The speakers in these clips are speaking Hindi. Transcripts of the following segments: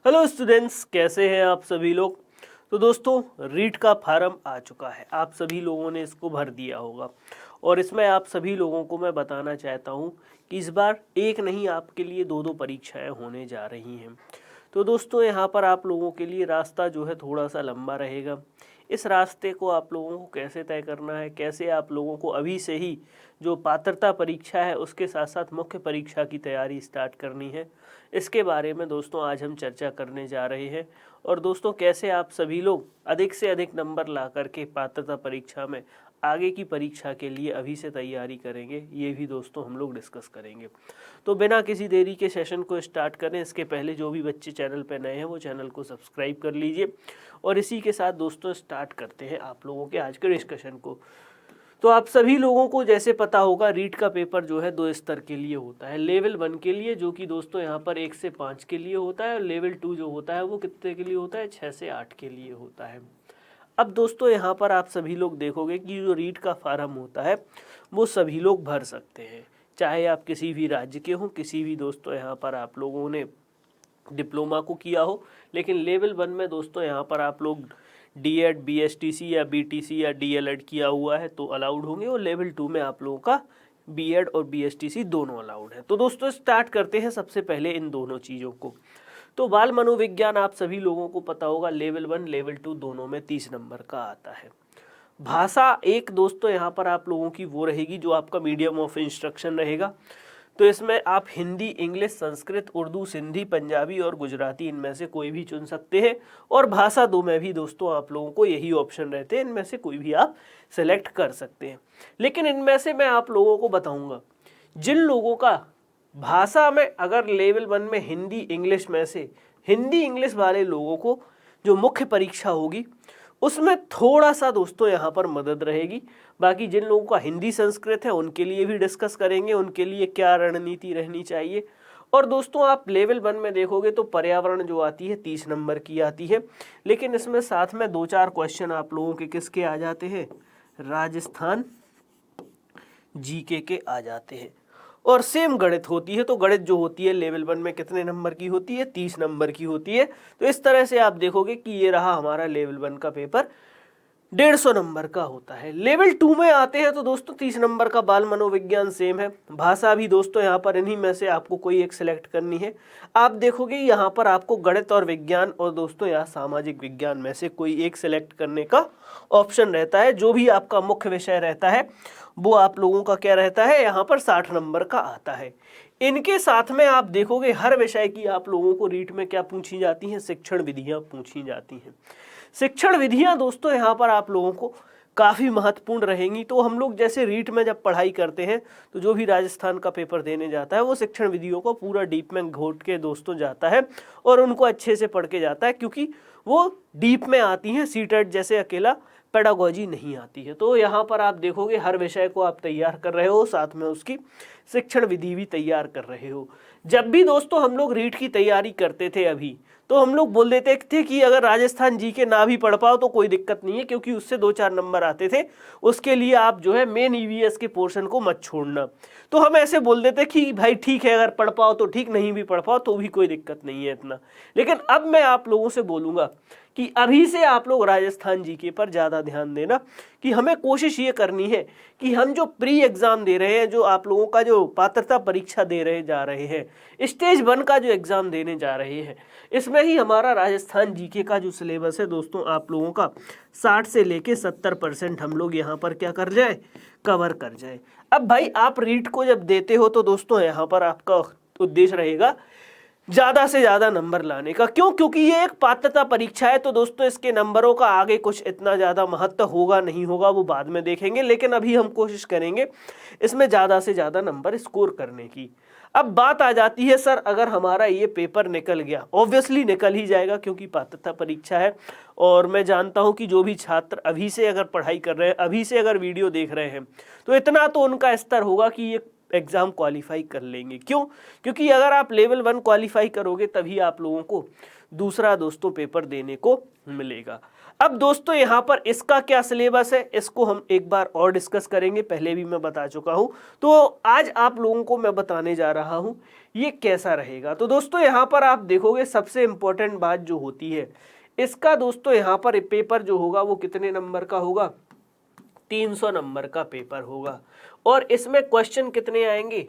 हेलो स्टूडेंट्स, कैसे हैं आप सभी लोग। तो दोस्तों, रीट का फार्म आ चुका है। आप सभी लोगों ने इसको भर दिया होगा और इसमें आप सभी लोगों को मैं बताना चाहता हूं कि इस बार एक नहीं, आपके लिए दो दो परीक्षाएं होने जा रही हैं। तो दोस्तों, यहाँ पर आप लोगों के लिए रास्ता जो है थोड़ा सा लंबा रहेगा। इस रास्ते को आप लोगों को कैसे तय करना है, कैसे आप लोगों को अभी से ही जो पात्रता परीक्षा है उसके साथ साथ मुख्य परीक्षा की तैयारी स्टार्ट करनी है, इसके बारे में दोस्तों आज हम चर्चा करने जा रहे हैं। और दोस्तों, कैसे आप सभी लोग अधिक से अधिक नंबर ला करके पात्रता परीक्षा में आगे की परीक्षा के लिए अभी से तैयारी करेंगे, ये भी दोस्तों हम लोग डिस्कस करेंगे। तो बिना किसी देरी के सेशन को स्टार्ट करें, इसके पहले जो भी बच्चे चैनल पर नए हैं वो चैनल को सब्सक्राइब कर लीजिए। और इसी के साथ दोस्तों स्टार्ट करते हैं आप लोगों के आज के डिस्कशन को। तो आप सभी लोगों को जैसे पता होगा, रीट का पेपर जो है दो स्तर के लिए होता है। लेवल 1 के लिए, जो कि दोस्तों यहाँ पर 1 से 5 के लिए होता है, और लेवल 2 जो होता है वो कितने के लिए होता है, 6 से 8 के लिए होता है। अब दोस्तों, यहाँ पर आप सभी लोग देखोगे कि जो रीट का फार्म होता है वो सभी लोग भर सकते हैं, चाहे आप किसी भी राज्य के हों, किसी भी दोस्तों यहाँ पर आप लोगों ने डिप्लोमा को किया हो। लेकिन लेवल 1 में दोस्तों यहाँ पर आप लोग डीएड, बीएसटीसी या बीटीसी या डीएलएड किया हुआ है तो अलाउड होंगे, और लेवल 2 में आप लोगों का बीएड और बीएसटीसी दोनों अलाउड है। तो दोस्तों स्टार्ट करते हैं सबसे पहले इन दोनों चीज़ों को। तो बाल मनोविज्ञान आप सभी लोगों को पता होगा, लेवल 1 लेवल 2 दोनों में 30 नंबर का आता है। भाषा एक दोस्तों यहाँ पर आप लोगों की वो रहेगी जो आपका मीडियम ऑफ इंस्ट्रक्शन रहेगा। तो इसमें आप हिंदी, इंग्लिश, संस्कृत, उर्दू, सिंधी, पंजाबी और गुजराती इनमें से कोई भी चुन सकते हैं। और भाषा 2 में भी दोस्तों आप लोगों को यही ऑप्शन रहते हैं, इनमें से कोई भी आप सेलेक्ट कर सकते हैं। लेकिन इनमें से मैं आप लोगों को बताऊंगा, जिन लोगों का भाषा में अगर लेवल 1 में हिंदी, इंग्लिश में से हिंदी इंग्लिश वाले लोगों को जो मुख्य परीक्षा होगी उसमें थोड़ा सा दोस्तों यहाँ पर मदद रहेगी। बाकी जिन लोगों का हिंदी संस्कृत है उनके लिए भी डिस्कस करेंगे, उनके लिए क्या रणनीति रहनी चाहिए। और दोस्तों आप लेवल 1 में देखोगे तो पर्यावरण जो आती है 30 नंबर की आती है, लेकिन इसमें साथ में 2-4 क्वेश्चन आप लोगों के किसके आ जाते हैं, राजस्थान जीके के आ जाते हैं। और सेम गणित होती है, तो गणित जो होती है लेवल 1 में कितने नंबर की होती है, 30 नंबर की होती है। तो इस तरह से आप देखोगे कि ये रहा हमारा लेवल 1 का पेपर, 150 नंबर का होता है। लेवल 2 में आते हैं तो दोस्तों 30 नंबर का बाल मनोविज्ञान सेम है। भाषा भी दोस्तों यहाँ पर इन्हीं में से आपको कोई एक सिलेक्ट करनी है। आप देखोगे यहाँ पर आपको गणित और विज्ञान और दोस्तों यहाँ सामाजिक विज्ञान में से कोई एक सिलेक्ट करने का ऑप्शन रहता है। जो भी आपका मुख्य विषय रहता है वो आप लोगों का क्या रहता है, यहाँ पर 60 नंबर का आता है। इनके साथ में आप देखोगे हर विषय की आप लोगों को रीट में क्या पूछी जाती हैं, शिक्षण विधियाँ पूछी जाती हैं। शिक्षण विधियां दोस्तों यहाँ पर आप लोगों को काफ़ी महत्वपूर्ण रहेंगी। तो हम लोग जैसे रीट में जब पढ़ाई करते हैं तो जो भी राजस्थान का पेपर देने जाता है वो शिक्षण विधियों को पूरा डीप में घोट के दोस्तों जाता है और उनको अच्छे से पढ़ के जाता है, क्योंकि वो डीप में आती हैं। सीटेट जैसे अकेला पेडागोजी नहीं आती है। तो यहाँ पर आप देखोगे हर विषय को आप तैयार कर रहे हो, साथ में उसकी शिक्षण विधि भी तैयार कर रहे हो। जब भी दोस्तों हम लोग रीट की तैयारी करते थे अभी, तो हम लोग बोल देते थे कि अगर राजस्थान जी के ना भी पढ़ पाओ तो कोई दिक्कत नहीं है, क्योंकि उससे 2-4 नंबर आते थे। उसके लिए आप जो है मेन ईवीएस के पोर्शन को मत छोड़ना। तो हम ऐसे बोल देते कि भाई ठीक है, अगर पढ़ पाओ तो ठीक, नहीं भी पढ़ पाओ तो भी कोई दिक्कत नहीं है इतना। लेकिन अब मैं आप लोगों से बोलूँगा कि अभी से आप लोग राजस्थान जीके पर ज़्यादा ध्यान देना, कि हमें कोशिश ये करनी है कि हम जो प्री एग्ज़ाम दे रहे हैं, जो आप लोगों का जो पात्रता परीक्षा दे रहे जा रहे हैं, स्टेज 1 का जो एग्ज़ाम देने जा रहे हैं, इसमें ही हमारा राजस्थान जीके का जो सिलेबस है दोस्तों आप लोगों का 60 से लेके 70% हम लोग यहाँ पर क्या कर जाए, कवर कर जाए। अब भाई आप रीट को जब देते हो तो दोस्तों यहाँ पर आपका उद्देश्य रहेगा ज़्यादा से ज़्यादा नंबर लाने का। क्यों? क्योंकि ये एक पात्रता परीक्षा है। तो दोस्तों इसके नंबरों का आगे कुछ इतना ज़्यादा महत्व होगा नहीं होगा वो बाद में देखेंगे, लेकिन अभी हम कोशिश करेंगे इसमें ज़्यादा से ज़्यादा नंबर स्कोर करने की। अब बात आ जाती है, सर अगर हमारा ये पेपर निकल गया, ऑब्वियसली निकल ही जाएगा क्योंकि पात्रता परीक्षा है। और मैं जानता हूँ कि जो भी छात्र अभी से अगर पढ़ाई कर रहे हैं, अभी से अगर वीडियो देख रहे हैं, तो इतना तो उनका स्तर होगा कि ये एग्ज़ाम क्वालिफाई कर लेंगे। क्यों? क्योंकि अगर आप लेवल 1 क्वालिफाई करोगे तभी आप लोगों को दूसरा दोस्तों पेपर देने को मिलेगा। अब दोस्तों यहाँ पर इसका क्या सिलेबस है, इसको हम एक बार और डिस्कस करेंगे, पहले भी मैं बता चुका हूँ। तो आज आप लोगों को मैं बताने जा रहा हूँ ये कैसा रहेगा। तो दोस्तों यहाँ पर आप देखोगे सबसे इम्पोर्टेंट बात जो होती है इसका, दोस्तों यहाँ पर पेपर जो होगा वो कितने नंबर का होगा, 300 नंबर का पेपर होगा। और इसमें क्वेश्चन कितने आएंगे,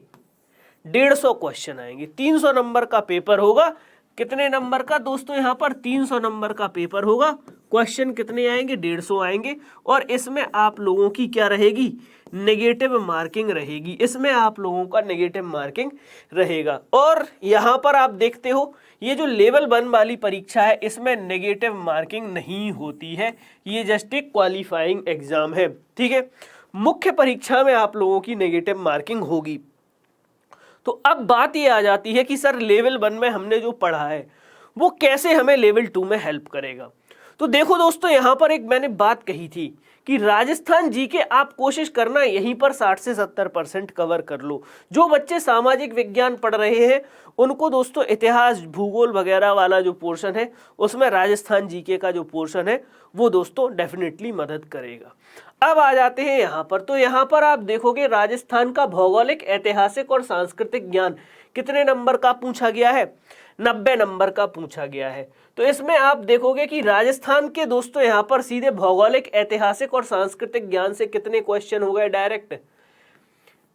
150 क्वेश्चन आएंगे। 300 नंबर का पेपर होगा, कितने नंबर का दोस्तों, यहाँ पर 300 नंबर का पेपर होगा। क्वेश्चन कितने आएंगे, 150 आएंगे। और इसमें आप लोगों की क्या रहेगी, नेगेटिव मार्किंग रहेगी। इसमें आप लोगों का नेगेटिव मार्किंग रहेगा। और यहाँ पर आप देखते हो ये जो लेवल 1 वाली परीक्षा है इसमें नेगेटिव मार्किंग नहीं होती है, ये जस्ट एक क्वालिफाइंग एग्जाम है, ठीक है। मुख्य परीक्षा में आप लोगों की नेगेटिव मार्किंग होगी। तो अब बात ये आ जाती है कि सर लेवल 1 में हमने जो पढ़ा है वो कैसे हमें लेवल 2 में हेल्प करेगा। तो देखो दोस्तों यहाँ पर एक मैंने बात कही थी कि राजस्थान जीके आप कोशिश करना यहीं पर 60 से 70% कवर कर लो। जो बच्चे सामाजिक विज्ञान पढ़ रहे हैं उनको दोस्तों इतिहास भूगोल वगैरह वाला जो पोर्शन है उसमें राजस्थान जीके का जो पोर्शन है वो दोस्तों डेफिनेटली मदद करेगा। अब आ जाते हैं यहाँ पर। तो यहाँ पर आप देखोगे राजस्थान का भौगोलिक, ऐतिहासिक और सांस्कृतिक ज्ञान कितने नंबर का पूछा गया है, 90 नंबर का पूछा गया है। तो इसमें आप देखोगे कि राजस्थान के दोस्तों यहाँ पर सीधे भौगोलिक, ऐतिहासिक और सांस्कृतिक ज्ञान से कितने क्वेश्चन हो गए, डायरेक्ट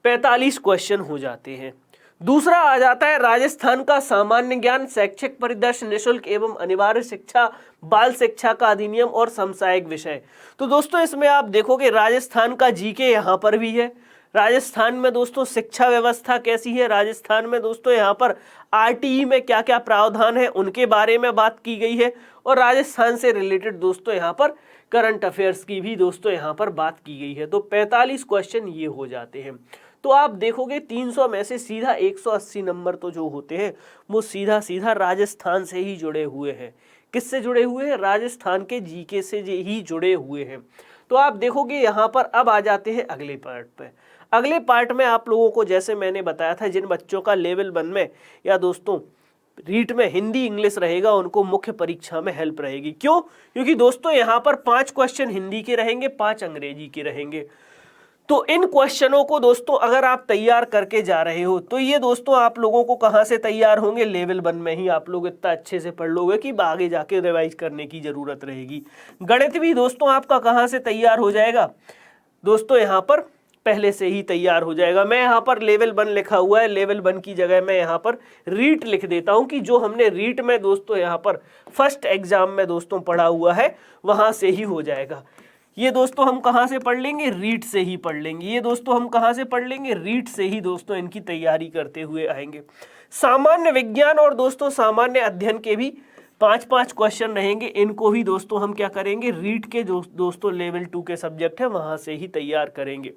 45 क्वेश्चन हो जाते हैं। दूसरा आ जाता है राजस्थान का सामान्य ज्ञान, शैक्षिक परिदृश्य, निःशुल्क एवं अनिवार्य शिक्षा, बाल शिक्षा का अधिनियम और समसामयिक विषय। तो दोस्तों इसमें आप देखोगे राजस्थान का जीके यहाँ पर भी है। राजस्थान में दोस्तों शिक्षा व्यवस्था कैसी है, राजस्थान में दोस्तों यहाँ पर आरटीई में क्या क्या प्रावधान है उनके बारे में बात की गई है। और राजस्थान से रिलेटेड दोस्तों यहाँ पर करंट अफेयर्स की भी दोस्तों यहाँ पर बात की गई है। तो 45 क्वेश्चन ये हो जाते हैं। तो आप देखोगे 300 में से सीधा 180 नंबर तो जो होते हैं वो सीधा सीधा राजस्थान से ही जुड़े हुए हैं। किससे जुड़े हुए हैं, राजस्थान के जीके से ही जुड़े हुए हैं। तो आप देखोगे यहाँ पर अब आ जाते हैं अगले पार्ट पे। अगले पार्ट में आप लोगों को जैसे मैंने बताया था जिन बच्चों का लेवल 1 में या दोस्तों रीट में हिंदी इंग्लिश रहेगा उनको मुख्य परीक्षा में हेल्प रहेगी। क्यों, क्योंकि दोस्तों यहाँ पर 5 क्वेश्चन हिंदी के रहेंगे, 5 अंग्रेजी के रहेंगे। तो इन क्वेश्चनों को दोस्तों अगर आप तैयार करके जा रहे हो तो ये दोस्तों आप लोगों को कहाँ से तैयार होंगे, लेवल 1 में ही आप लोग इतना अच्छे से पढ़ लोगे कि आगे जाके रिवाइज करने की जरूरत रहेगी। गणित भी दोस्तों आपका कहाँ से तैयार हो जाएगा, दोस्तों यहाँ पर पहले से ही तैयार हो जाएगा। मैं यहाँ पर लेवल 1 लिखा हुआ है, लेवल 1 की जगह मैं यहाँ पर रीट लिख देता हूँ कि जो हमने रीट में दोस्तों यहाँ पर फर्स्ट एग्जाम में दोस्तों पढ़ा हुआ है वहाँ से ही हो जाएगा। ये दोस्तों हम कहाँ से पढ़ लेंगे, रीट से ही पढ़ लेंगे। ये दोस्तों हम कहाँ से पढ़ लेंगे, रीट से ही दोस्तों इनकी तैयारी करते हुए आएंगे। सामान्य विज्ञान और दोस्तों सामान्य अध्ययन के भी 5-5 क्वेश्चन रहेंगे। इनको भी दोस्तों हम क्या करेंगे, रीट के दोस्तों लेवल 2 के सब्जेक्ट है वहाँ से ही तैयार करेंगे।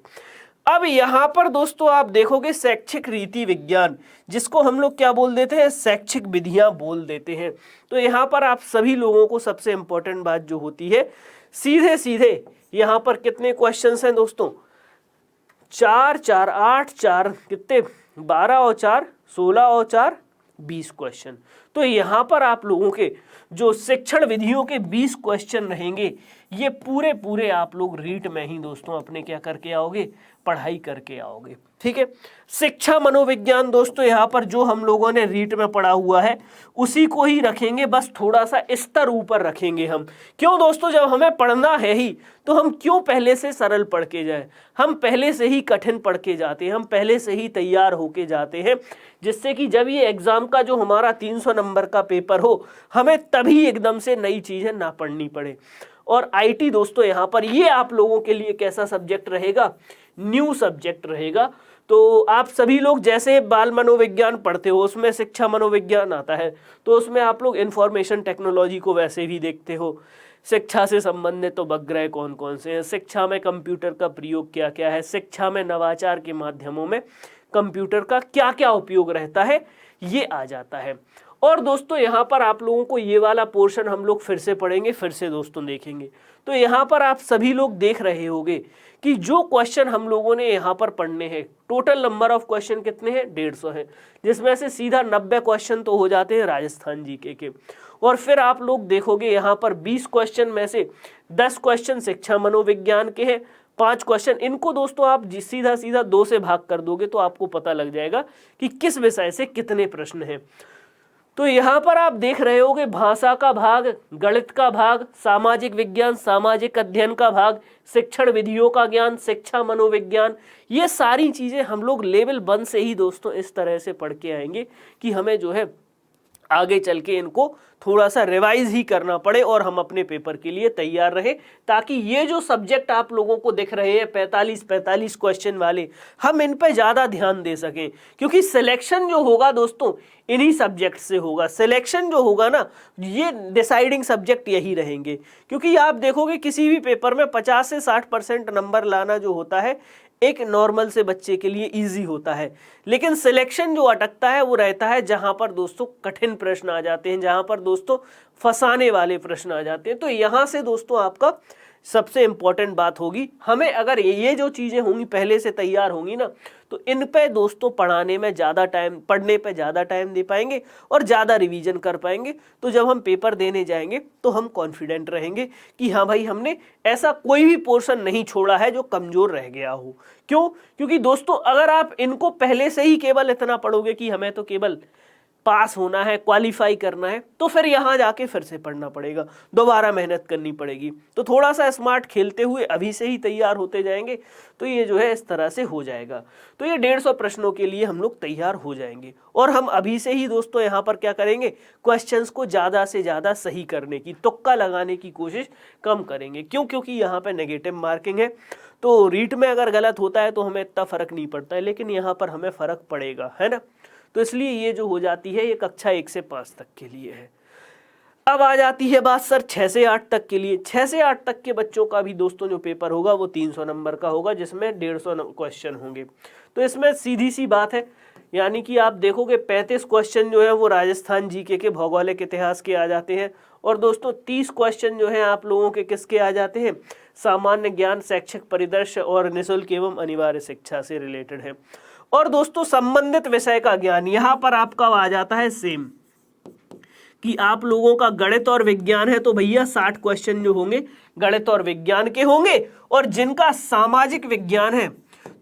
अब यहाँ पर दोस्तों आप देखोगे शैक्षिक रीति विज्ञान, जिसको हम लोग क्या बोल देते हैं, शैक्षिक विधियाँ बोल देते हैं। तो यहाँ पर आप सभी लोगों को सबसे इम्पोर्टेंट बात जो होती है, सीधे सीधे यहाँ पर कितने क्वेश्चंस हैं दोस्तों, 4 4 8 4 कितने 12 और 4 16 और 4 20 क्वेश्चन। तो यहाँ पर आप लोगों के जो शिक्षण विधियों के 20 क्वेश्चन रहेंगे ये पूरे पूरे आप लोग रीट में ही दोस्तों अपने क्या करके आओगे, पढ़ाई करके आओगे, ठीक है। शिक्षा मनोविज्ञान दोस्तों यहाँ पर जो हम लोगों ने रीट में पढ़ा हुआ है उसी को ही रखेंगे, बस थोड़ा सा स्तर ऊपर रखेंगे हम। क्यों दोस्तों, जब हमें पढ़ना है ही तो हम क्यों पहले से सरल पढ़ के जाए, हम पहले से ही कठिन पढ़ के जाते हैं, हम पहले से ही तैयार होके जाते हैं, जिससे कि जब ये एग्जाम का जो हमारा 300 नंबर का पेपर हो हमें तभी एकदम से नई चीजें ना पढ़नी पड़े। और आईटी दोस्तों यहाँ पर ये आप लोगों के लिए कैसा सब्जेक्ट रहेगा, न्यू सब्जेक्ट रहेगा। तो आप सभी लोग जैसे बाल मनोविज्ञान पढ़ते हो उसमें शिक्षा मनोविज्ञान आता है, तो उसमें आप लोग इंफॉर्मेशन टेक्नोलॉजी को वैसे भी देखते हो। शिक्षा से संबंधित तो उपग्रह कौन कौन से हैं, शिक्षा में कंप्यूटर का प्रयोग क्या क्या है, शिक्षा में नवाचार के माध्यमों में कंप्यूटर का क्या क्या उपयोग रहता है, ये आ जाता है। और दोस्तों यहाँ पर आप लोगों को ये वाला पोर्शन हम लोग फिर से पढ़ेंगे, फिर से दोस्तों देखेंगे। तो यहाँ पर आप सभी लोग देख रहे होंगे कि जो क्वेश्चन हम लोगों ने यहाँ पर पढ़ने हैं, टोटल नंबर ऑफ क्वेश्चन कितने हैं, 150 हैं, जिसमें से सीधा 90 क्वेश्चन तो हो जाते हैं राजस्थान जीके के। और फिर आप लोग देखोगे यहाँ पर 20 क्वेश्चन में से 10 क्वेश्चन शिक्षा मनोविज्ञान के हैं, 5 क्वेश्चन इनको दोस्तों आप सीधा सीधा 2 से भाग कर दोगे तो आपको पता लग जाएगा कि किस विषय से कितने प्रश्न हैं। तो यहाँ पर आप देख रहे होगे भाषा का भाग, गणित का भाग, सामाजिक विज्ञान, सामाजिक अध्ययन का भाग, शिक्षण विधियों का ज्ञान, शिक्षा मनोविज्ञान, ये सारी चीजें हम लोग लेवल 1 से ही दोस्तों इस तरह से पढ़ के आएंगे कि हमें जो है आगे चल के इनको थोड़ा सा रिवाइज ही करना पड़े और हम अपने पेपर के लिए तैयार रहे, ताकि ये जो सब्जेक्ट आप लोगों को दिख रहे हैं 45 क्वेश्चन वाले, हम इन पे ज़्यादा ध्यान दे सकें, क्योंकि सिलेक्शन जो होगा दोस्तों इन्हीं सब्जेक्ट से होगा। सिलेक्शन जो होगा ना, ये डिसाइडिंग सब्जेक्ट यही रहेंगे, क्योंकि आप देखोगे किसी भी पेपर में 50 से 60% नंबर लाना जो होता है एक नॉर्मल से बच्चे के लिए इजी होता है, लेकिन सिलेक्शन जो अटकता है वो रहता है जहां पर दोस्तों कठिन प्रश्न आ जाते हैं, जहां पर दोस्तों फंसाने वाले प्रश्न आ जाते हैं। तो यहां से दोस्तों आपका सबसे इंपॉर्टेंट बात होगी, हमें अगर ये जो चीजें होंगी पहले से तैयार होंगी ना, तो इन पे दोस्तों पढ़ने पे ज़्यादा टाइम दे पाएंगे और ज़्यादा रिवीजन कर पाएंगे। तो जब हम पेपर देने जाएंगे तो हम कॉन्फिडेंट रहेंगे कि हाँ भाई हमने ऐसा कोई भी पोर्शन नहीं छोड़ा है जो कमज़ोर रह गया हो। क्यों? क्योंकि दोस्तों अगर आप इनको पहले से ही केवल इतना पढ़ोगे कि हमें तो केवल पास होना है, क्वालिफाई करना है, तो फिर यहाँ जाके फिर से पढ़ना पड़ेगा, दोबारा मेहनत करनी पड़ेगी। तो थोड़ा सा स्मार्ट खेलते हुए अभी से ही तैयार होते जाएंगे तो ये जो है इस तरह से हो जाएगा। तो ये 150 प्रश्नों के लिए हम लोग तैयार हो जाएंगे और हम अभी से ही दोस्तों यहाँ पर क्या करेंगे, क्वेश्चंस को ज़्यादा से ज़्यादा सही करने की, तुक्का लगाने की कोशिश कम करेंगे। क्यों? क्योंकि यहाँ पर नेगेटिव मार्किंग है, तो रीट में अगर गलत होता है तो हमें इतना फ़र्क नहीं पड़ता है, लेकिन यहाँ पर हमें फ़र्क पड़ेगा, है ना। तो इसलिए ये जो हो जाती है ये कक्षा 1 से 5 तक के लिए है। अब आ जाती है बात सर 6 से 8 तक के लिए। 6 से 8 तक के बच्चों का भी दोस्तों जो पेपर होगा वो 300 नंबर का होगा, जिसमें 150 क्वेश्चन होंगे। तो इसमें सीधी सी बात है, यानी कि आप देखोगे 35 क्वेश्चन जो है वो राजस्थान जीके के भौगोलिक इतिहास के आ जाते हैं, और दोस्तों 30 क्वेश्चन जो है आप लोगों के किसके आ जाते हैं, सामान्य ज्ञान, शैक्षिक परिदृश्य और निःशुल्क एवं अनिवार्य शिक्षा से रिलेटेड है। और दोस्तों संबंधित विषय का ज्ञान यहाँ पर आपका आ जाता है सेम, कि आप लोगों का गणित और विज्ञान है तो भैया 60 क्वेश्चन जो होंगे गणित और विज्ञान के होंगे, और जिनका सामाजिक विज्ञान है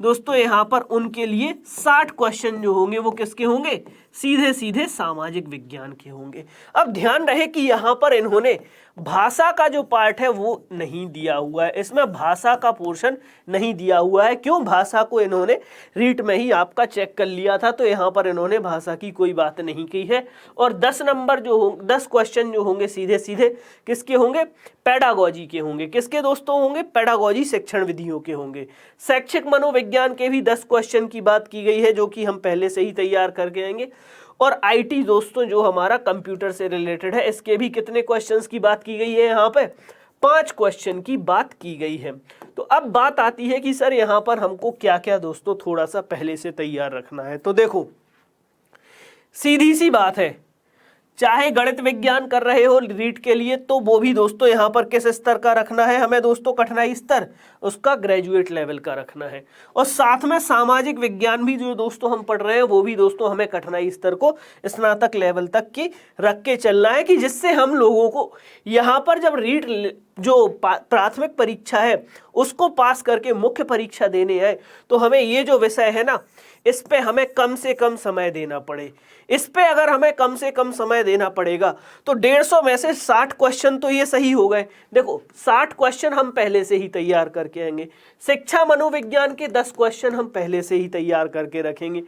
दोस्तों यहाँ पर उनके लिए 60 क्वेश्चन जो होंगे वो किसके होंगे, सीधे सीधे सामाजिक विज्ञान के होंगे। अब ध्यान रहे कि यहाँ पर इन्होंने भाषा का जो पार्ट है वो नहीं दिया हुआ है, इसमें भाषा का पोर्शन नहीं दिया हुआ है। क्यों? भाषा को इन्होंने रीट में ही आपका चेक कर लिया था, तो यहाँ पर इन्होंने भाषा की कोई बात नहीं की है। और 10 नंबर जो होंगे, 10 क्वेश्चन जो होंगे सीधे सीधे किसके होंगे, पेडागोजी के होंगे। किसके दोस्तों होंगे? पेडागोजी, शिक्षण विधियों के होंगे। शैक्षिक मनोविज्ञान के भी 10 क्वेश्चन की बात की गई है, जो कि हम पहले से ही तैयार करके आएंगे। और आईटी दोस्तों जो हमारा कंप्यूटर से रिलेटेड है, इसके भी कितने क्वेश्चंस की बात की गई है, यहाँ पे 5 क्वेश्चन की बात की गई है। तो अब बात आती है कि सर यहाँ पर हमको क्या क्या दोस्तों थोड़ा सा पहले से तैयार रखना है। तो देखो सीधी सी बात है, चाहे गणित विज्ञान कर रहे हो रीट के लिए तो वो भी दोस्तों यहाँ पर किस स्तर का रखना है हमें दोस्तों, कठिनाई स्तर उसका ग्रेजुएट लेवल का रखना है। और साथ में सामाजिक विज्ञान भी जो दोस्तों हम पढ़ रहे हैं वो भी दोस्तों हमें कठिनाई स्तर को स्नातक लेवल तक की रख के चलना है, कि जिससे हम लोगों को यहाँ पर जब रीट जो प्राथमिक परीक्षा है उसको पास करके मुख्य परीक्षा देने आए तो हमें ये जो विषय है ना इस पे हमें कम से कम समय देना पड़े। इस पे अगर हमें कम से कम समय देना पड़ेगा तो 150 में से 60 क्वेश्चन तो ये सही हो गए। देखो 60 क्वेश्चन हम पहले से ही तैयार करके आएंगे। शिक्षा मनोविज्ञान के 10 क्वेश्चन हम पहले से ही तैयार करके रखेंगे।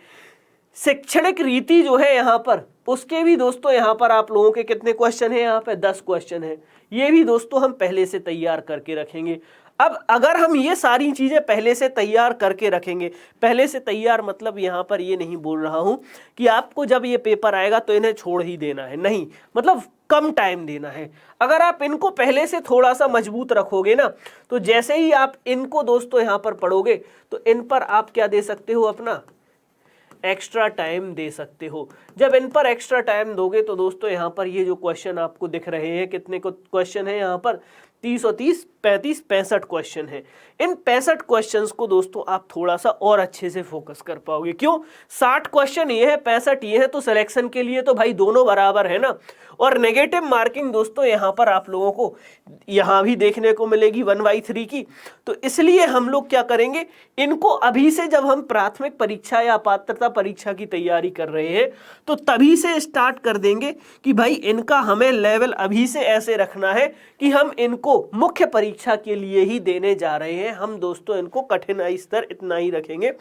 शैक्षणिक रीति जो है यहाँ पर उसके भी दोस्तों यहाँ पर आप लोगों के कितने क्वेश्चन है, यहाँ पे 10 क्वेश्चन है, ये भी दोस्तों हम पहले से तैयार करके रखेंगे। अब अगर हम ये सारी चीजें पहले से तैयार करके रखेंगे, पहले से तैयार मतलब यहाँ पर ये नहीं बोल रहा हूँ कि आपको जब ये पेपर आएगा तो इन्हें छोड़ ही देना है, नहीं, मतलब कम टाइम देना है। अगर आप इनको पहले से थोड़ा सा मजबूत रखोगे ना तो जैसे ही आप इनको दोस्तों यहाँ पर पढ़ोगे तो इन पर आप क्या दे सकते हो, अपना एक्स्ट्रा टाइम दे सकते हो। जब इन पर एक्स्ट्रा टाइम दोगे तो दोस्तों यहाँ पर ये जो क्वेश्चन आपको दिख रहे हैं, कितने को क्वेश्चन है यहाँ पर 30 और 30 35 65 क्वेश्चन है। इन 65 क्वेश्चंस को दोस्तों आप थोड़ा सा और अच्छे से फोकस कर पाओगे। क्यों? 60 क्वेश्चन ये है, 65 ये है, तो सिलेक्शन के लिए तो भाई दोनों बराबर है ना। और नेगेटिव मार्किंग दोस्तों यहाँ पर आप लोगों को यहाँ भी देखने को मिलेगी 1/3 की। तो इसलिए हम लोग क्या करेंगे, इनको अभी से जब हम प्राथमिक परीक्षा या पात्रता परीक्षा की तैयारी कर रहे हैं तो तभी से स्टार्ट कर देंगे कि भाई इनका हमें लेवल अभी से ऐसे रखना है कि हम इनको मुख्य परीक्षा के लिए ही देने जा रहे हैं। हम दोस्तों इनको कठिनाई स्तर इतना ही रखेंगे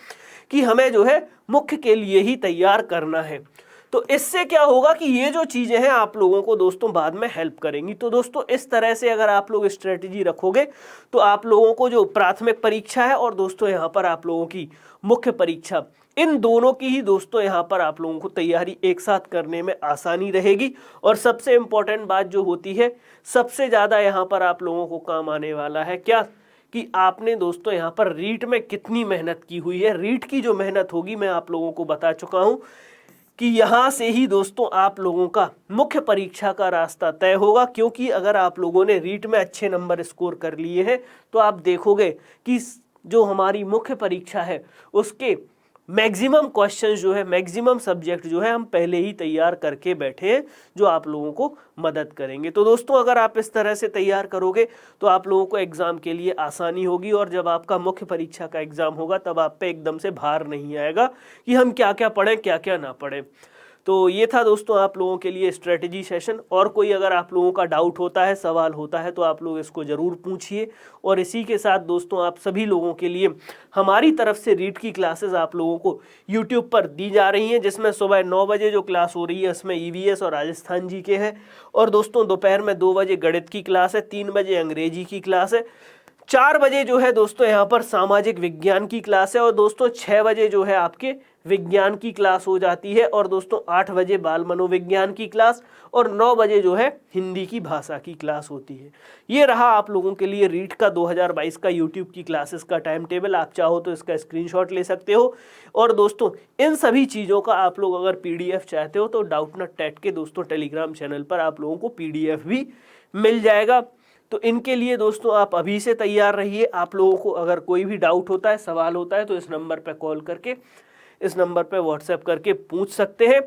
कि हमें जो है मुख्य के लिए ही तैयार करना है। तो इससे क्या होगा कि ये जो चीजें हैं आप लोगों को दोस्तों बाद में हेल्प करेंगी। तो दोस्तों इस तरह से अगर आप लोग स्ट्रेटेजी रखोगे तो आप लोगों को जो प्राथमिक परीक्षा है और दोस्तों यहाँ पर आप लोगों की मुख्य परीक्षा, इन दोनों की ही दोस्तों यहाँ पर आप लोगों को तैयारी एक साथ करने में आसानी रहेगी। और सबसे इम्पोर्टेंट बात जो होती है, सबसे ज़्यादा यहाँ पर आप लोगों को काम आने वाला है क्या, कि आपने दोस्तों यहाँ पर रीट में कितनी मेहनत की हुई है। रीट की जो मेहनत होगी मैं आप लोगों को बता चुका हूँ कि यहाँ से ही दोस्तों आप लोगों का मुख्य परीक्षा का रास्ता तय होगा। क्योंकि अगर आप लोगों ने रीट में अच्छे नंबर स्कोर कर लिए हैं तो आप देखोगे कि जो हमारी मुख्य परीक्षा है उसके मैक्सिमम क्वेश्चन जो है, मैक्सिमम सब्जेक्ट जो है हम पहले ही तैयार करके बैठे हैं जो आप लोगों को मदद करेंगे। तो दोस्तों अगर आप इस तरह से तैयार करोगे तो आप लोगों को एग्ज़ाम के लिए आसानी होगी। और जब आपका मुख्य परीक्षा का एग्ज़ाम होगा तब आप पे एकदम से भार नहीं आएगा कि हम क्या क्या पढ़ें क्या क्या ना पढ़ें। तो ये था दोस्तों आप लोगों के लिए स्ट्रेटजी सेशन। और कोई अगर आप लोगों का डाउट होता है, सवाल होता है, तो आप लोग इसको ज़रूर पूछिए। और इसी के साथ दोस्तों आप सभी लोगों के लिए हमारी तरफ से रीट की क्लासेस आप लोगों को यूट्यूब पर दी जा रही हैं, जिसमें सुबह 9 बजे जो क्लास हो रही है उसमें EVS और राजस्थान जी के है। और दोस्तों दोपहर में 2 बजे गणित की क्लास है, 3 बजे अंग्रेजी की क्लास है, 4 बजे जो है दोस्तों यहाँ पर सामाजिक विज्ञान की क्लास है, और दोस्तों 6 बजे जो है आपके विज्ञान की क्लास हो जाती है, और दोस्तों 8 बजे बाल मनोविज्ञान की क्लास, और 9 बजे जो है हिंदी की भाषा की क्लास होती है। ये रहा आप लोगों के लिए रीट का 2022 का यूट्यूब की क्लासेस का टाइम टेबल। आप चाहो तो इसका स्क्रीनशॉट ले सकते हो। और दोस्तों इन सभी चीज़ों का आप लोग अगर PDF चाहते हो तो डाउटनट टेट के दोस्तों टेलीग्राम चैनल पर आप लोगों को PDF भी मिल जाएगा। तो इनके लिए दोस्तों आप अभी से तैयार रहिए। आप लोगों को अगर कोई भी डाउट होता है, सवाल होता है, तो इस नंबर पर कॉल करके, इस नंबर पर व्हाट्सएप करके पूछ सकते हैं।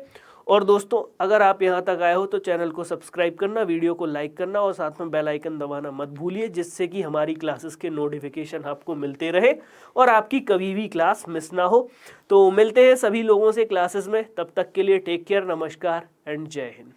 और दोस्तों अगर आप यहाँ तक आए हो तो चैनल को सब्सक्राइब करना, वीडियो को लाइक करना और साथ में बेल आइकन दबाना मत भूलिए, जिससे कि हमारी क्लासेस के नोटिफिकेशन आपको मिलते रहे और आपकी कभी भी क्लास मिस ना हो। तो मिलते हैं सभी लोगों से क्लासेस में, तब तक के लिए टेक केयर, नमस्कार एंड जय हिंद।